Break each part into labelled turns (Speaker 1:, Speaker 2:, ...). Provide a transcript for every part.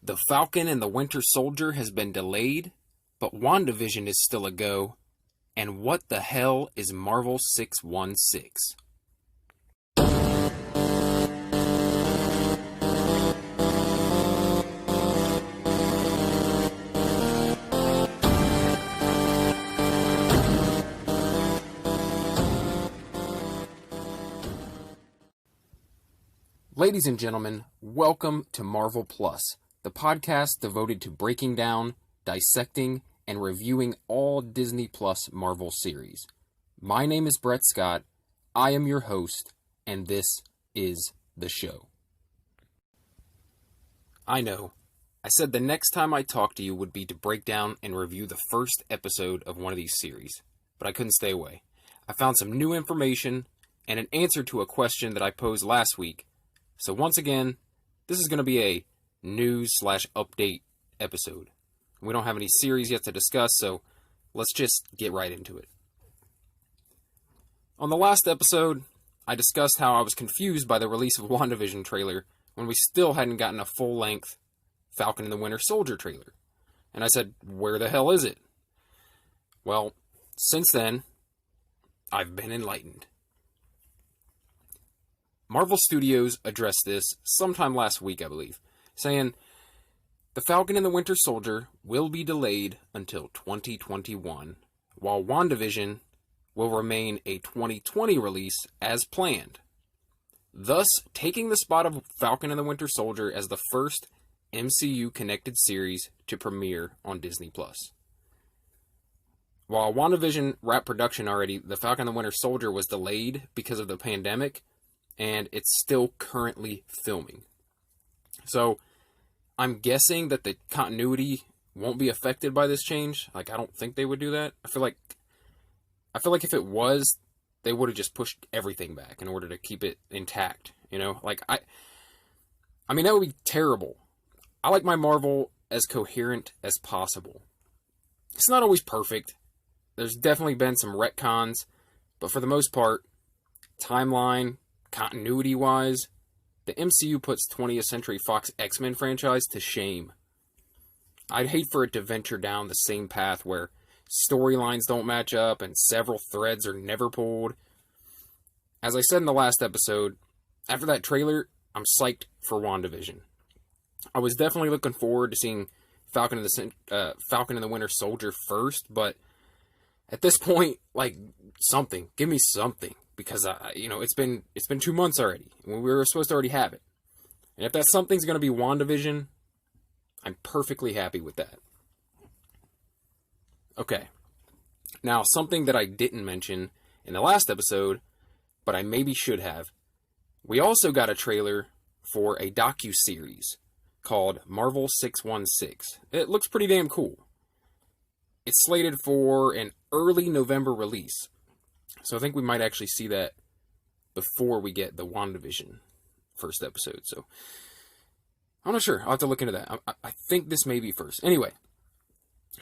Speaker 1: The Falcon and the Winter Soldier has been delayed, but WandaVision is still a go. And what the hell is Marvel 616? Ladies and gentlemen, welcome to Marvel Plus, the podcast devoted to breaking down, dissecting, and reviewing all Disney Plus Marvel series. My name is Brett Scott, I am your host, and this is the show. I know, I said the next time I talk to you would be to break down and review the first episode of one of these series, but I couldn't stay away. I found some new information and an answer to a question that I posed last week. So once again, this is going to be a news/update episode. We don't have any series yet to discuss, so let's just get right into it. On the last episode, I discussed how I was confused by the release of WandaVision trailer when we still hadn't gotten a full-length Falcon and the Winter Soldier trailer. And I said, where the hell is it? Well, since then, I've been enlightened. Marvel Studios addressed this sometime last week, I believe, saying, The Falcon and the Winter Soldier will be delayed until 2021, while WandaVision will remain a 2020 release as planned, thus taking the spot of Falcon and the Winter Soldier as the first MCU-connected series to premiere on Disney+. While WandaVision wrapped production already, The Falcon and the Winter Soldier was delayed because of the pandemic, and it's still currently filming. So, I'm guessing that the continuity won't be affected by this change. I don't think they would do that. I feel like if it was, they would have just pushed everything back in order to keep it intact. I mean, that would be terrible. I like my Marvel as coherent as possible. It's not always perfect. There's definitely been some retcons, but for the most part, timeline, continuity-wise, the MCU puts 20th Century Fox X-Men franchise to shame. I'd hate for it to venture down the same path where storylines don't match up and several threads are never pulled. As I said in the last episode, after that trailer, I'm psyched for WandaVision. I was definitely looking forward to seeing Falcon and the Winter Soldier first, but at this point, give me something. Because, it's been 2 months already. We were supposed to already have it. And if that something's going to be WandaVision, I'm perfectly happy with that. Okay. Now, something that I didn't mention in the last episode, but I maybe should have. We also got a trailer for a docu-series called Marvel 616. It looks pretty damn cool. It's slated for an early November release. So I think we might actually see that before we get the WandaVision first episode. So I'm not sure. I'll have to look into that. I think this may be first. Anyway,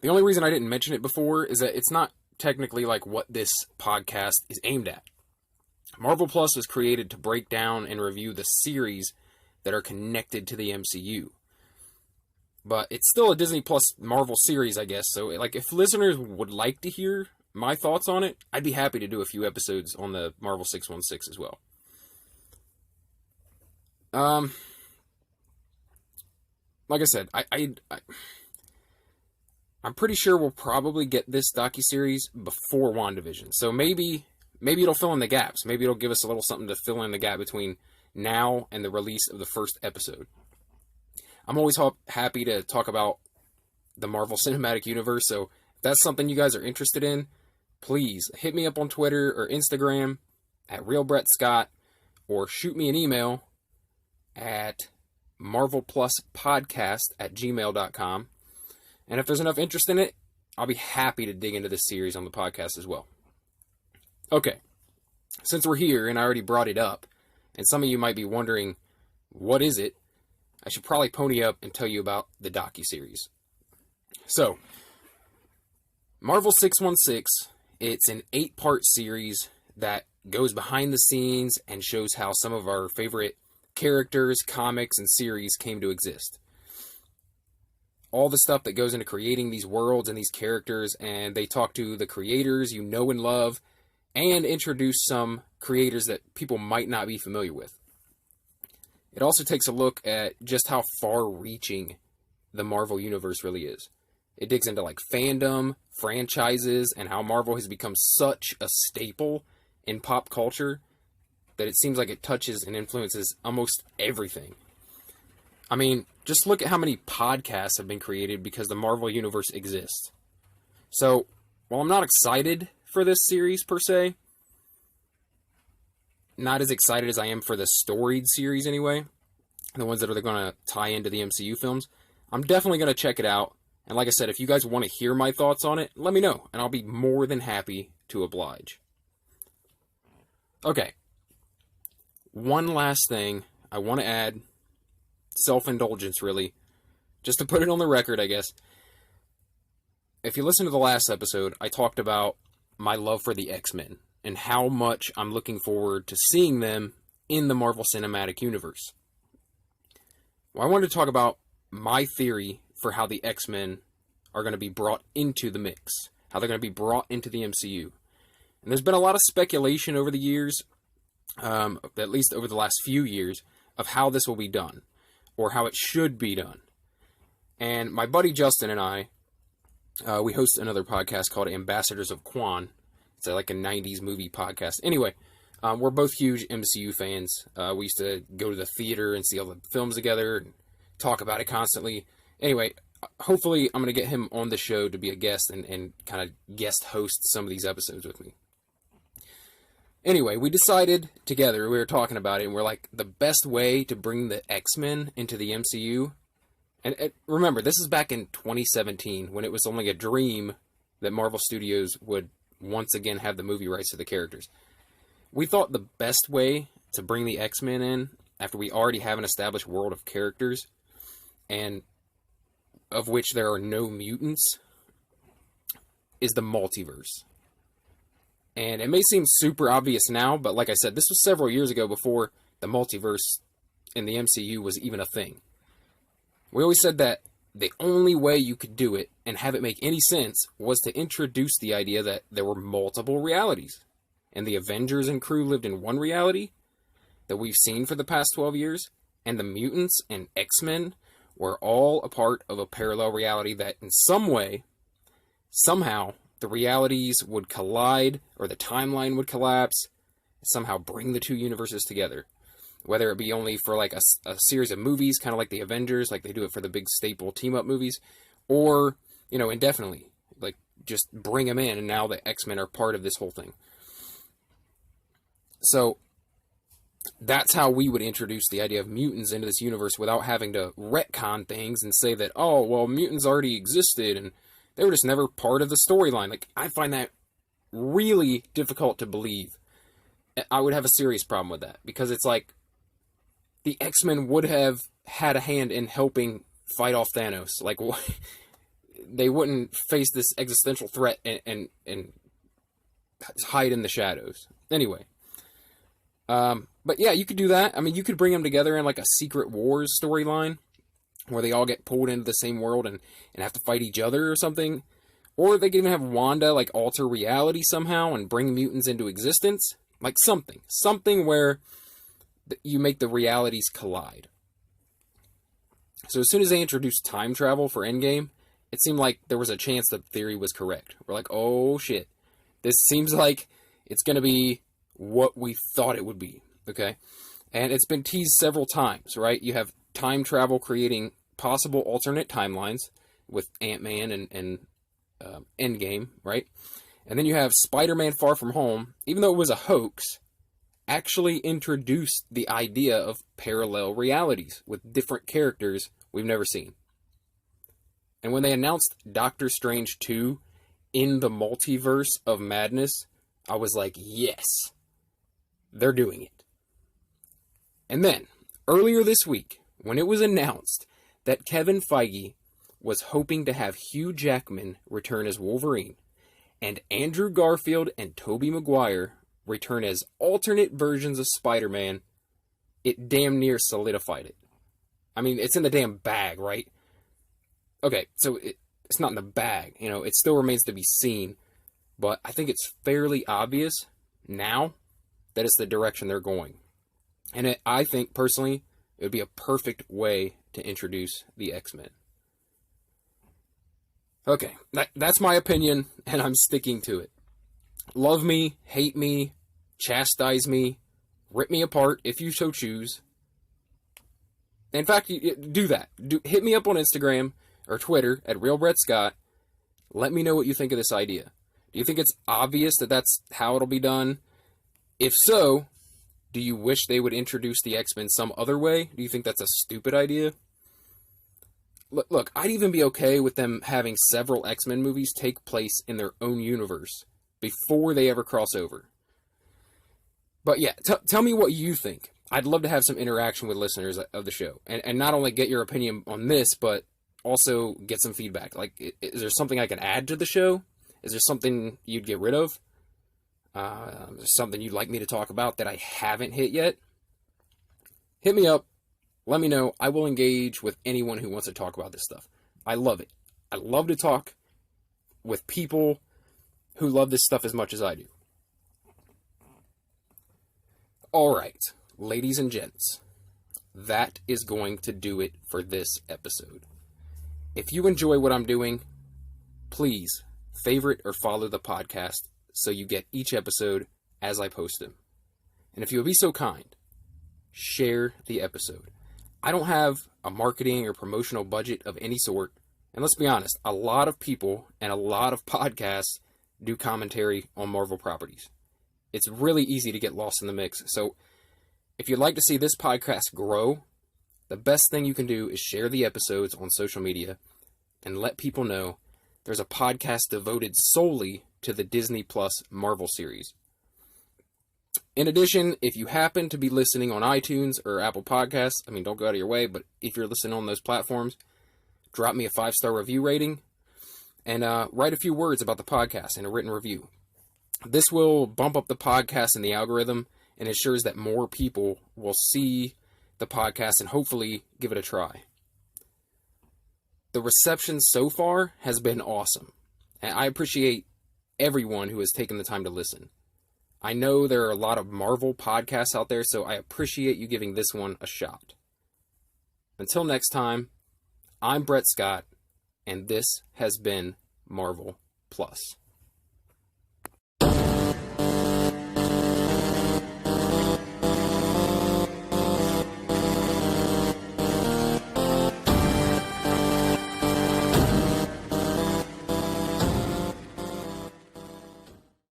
Speaker 1: the only reason I didn't mention it before is that it's not technically what this podcast is aimed at. Marvel Plus was created to break down and review the series that are connected to the MCU. But it's still a Disney Plus Marvel series, I guess. So if listeners would like to hear my thoughts on it, I'd be happy to do a few episodes on the Marvel 616 as well. Like I said, I'm pretty sure we'll probably get this docuseries before WandaVision. So maybe it'll fill in the gaps. Maybe it'll give us a little something to fill in the gap between now and the release of the first episode. I'm always happy to talk about the Marvel Cinematic Universe, so if that's something you guys are interested in, please hit me up on Twitter or Instagram at RealBrettScott, or shoot me an email at marvelpluspodcast@gmail.com. And if there's enough interest in it, I'll be happy to dig into this series on the podcast as well. Okay, since we're here and I already brought it up, and some of you might be wondering, what is it? I should probably pony up and tell you about the docuseries. So, Marvel 616, it's an 8-part series that goes behind the scenes and shows how some of our favorite characters, comics, and series came to exist. all the stuff that goes into creating these worlds and these characters, and they talk to the creators you know and love, and introduce some creators that people might not be familiar with. It also takes a look at just how far-reaching the Marvel Universe really is. It digs into like fandom, franchises, and how Marvel has become such a staple in pop culture that it seems like it touches and influences almost everything. I mean, just look at how many podcasts have been created because the Marvel Universe exists. So, while I'm not excited for this series per se, not as excited as I am for the storied series anyway, the ones that are going to tie into the MCU films, I'm definitely going to check it out. And like I said, if you guys want to hear my thoughts on it, let me know, and I'll be more than happy to oblige. Okay. One last thing I want to add, self-indulgence really, just to put it on the record, I guess. If you listen to the last episode, I talked about my love for the X-Men and how much I'm looking forward to seeing them in the Marvel Cinematic Universe. Well, I wanted to talk about my theory for how the X-Men are going to be brought into the mix, how they're going to be brought into the MCU. And there's been a lot of speculation over the years, at least over the last few years, of how this will be done, or how it should be done. And my buddy Justin and I, we host another podcast called Ambassadors of Quan. It's like a 90s movie podcast. Anyway, we're both huge MCU fans. We used to go to the theater and see all the films together and talk about it constantly. Anyway, hopefully I'm going to get him on the show to be a guest and kind of guest host some of these episodes with me. Anyway, we decided together, we were talking about it, and we're like, the best way to bring the X-Men into the MCU, and remember, this is back in 2017, when it was only a dream that Marvel Studios would once again have the movie rights to the characters. We thought the best way to bring the X-Men in, after we already have an established world of characters, and of which there are no mutants, is the multiverse. And it may seem super obvious now, but like I said, this was several years ago before the multiverse in the MCU was even a thing. We always said that the only way you could do it and have it make any sense was to introduce the idea that there were multiple realities. And the Avengers and crew lived in one reality that we've seen for the past 12 years, and the mutants and X-Men were all a part of a parallel reality that in some way, somehow, the realities would collide, or the timeline would collapse, somehow bring the two universes together. Whether it be only for like a series of movies, kind of like the Avengers, like they do it for the big staple team-up movies, or, you know, indefinitely, like just bring them in, and now the X-Men are part of this whole thing. So, that's how we would introduce the idea of mutants into this universe without having to retcon things and say that, oh, well, mutants already existed, and they were just never part of the storyline. Like, I find that really difficult to believe. I would have a serious problem with that, because it's like, the X-Men would have had a hand in helping fight off Thanos. Like, they wouldn't face this existential threat and hide in the shadows. Anyway. But yeah, you could do that. I mean, you could bring them together in like a Secret Wars storyline, where they all get pulled into the same world and have to fight each other or something. Or they could even have Wanda like alter reality somehow and bring mutants into existence. Like something where you make the realities collide. So as soon as they introduced time travel for Endgame, it seemed like there was a chance that the theory was correct. We're like, oh shit, this seems like it's going to be what we thought it would be, okay? And it's been teased several times, right? You have time travel creating possible alternate timelines with Ant-Man and Endgame, right? And then you have Spider-Man Far From Home, even though it was a hoax, actually introduced the idea of parallel realities with different characters we've never seen. And when they announced Doctor Strange 2 in the Multiverse of Madness, I was like, yes, they're doing it. And then, earlier this week, when it was announced that Kevin Feige was hoping to have Hugh Jackman return as Wolverine, and Andrew Garfield and Tobey Maguire return as alternate versions of Spider-Man, it damn near solidified it. I mean, it's in the damn bag, right? okay, so it's not in the bag. It still remains to be seen, but I think it's fairly obvious now that it's the direction they're going. And I think, personally, it would be a perfect way to introduce the X-Men. Okay, that's my opinion, and I'm sticking to it. Love me, hate me, chastise me, rip me apart if you so choose. In fact, do that. Hit me up on Instagram or Twitter at RealBrettScott. Let me know what you think of this idea. Do you think it's obvious that that's how it'll be done? If so, do you wish they would introduce the X-Men some other way? Do you think that's a stupid idea? Look, I'd even be okay with them having several X-Men movies take place in their own universe before they ever cross over. But yeah, tell me what you think. I'd love to have some interaction with listeners of the show. And not only get your opinion on this, but also get some feedback. Like, is there something I can add to the show? Is there something you'd get rid of? Is there something you'd like me to talk about that I haven't hit yet? Hit me up. Let me know. I will engage with anyone who wants to talk about this stuff. I love it. I love to talk with people who love this stuff as much as I do. All right, ladies and gents, that is going to do it for this episode. If you enjoy what I'm doing, please favorite or follow the podcast so you get each episode as I post them. And if you would be so kind, share the episode. I don't have a marketing or promotional budget of any sort. And let's be honest, a lot of people and a lot of podcasts do commentary on Marvel properties. It's really easy to get lost in the mix. So if you'd like to see this podcast grow, the best thing you can do is share the episodes on social media and let people know there's a podcast devoted solely to the Disney Plus Marvel series. In addition, if you happen to be listening on iTunes or Apple Podcasts, don't go out of your way, but if you're listening on those platforms, drop me a 5-star review rating and write a few words about the podcast in a written review. This will bump up the podcast in the algorithm and ensures that more people will see the podcast and hopefully give it a try. The reception so far has been awesome, and I appreciate everyone who has taken the time to listen. I know there are a lot of Marvel podcasts out there, so I appreciate you giving this one a shot. Until next time, I'm Brett Scott, and this has been Marvel Plus.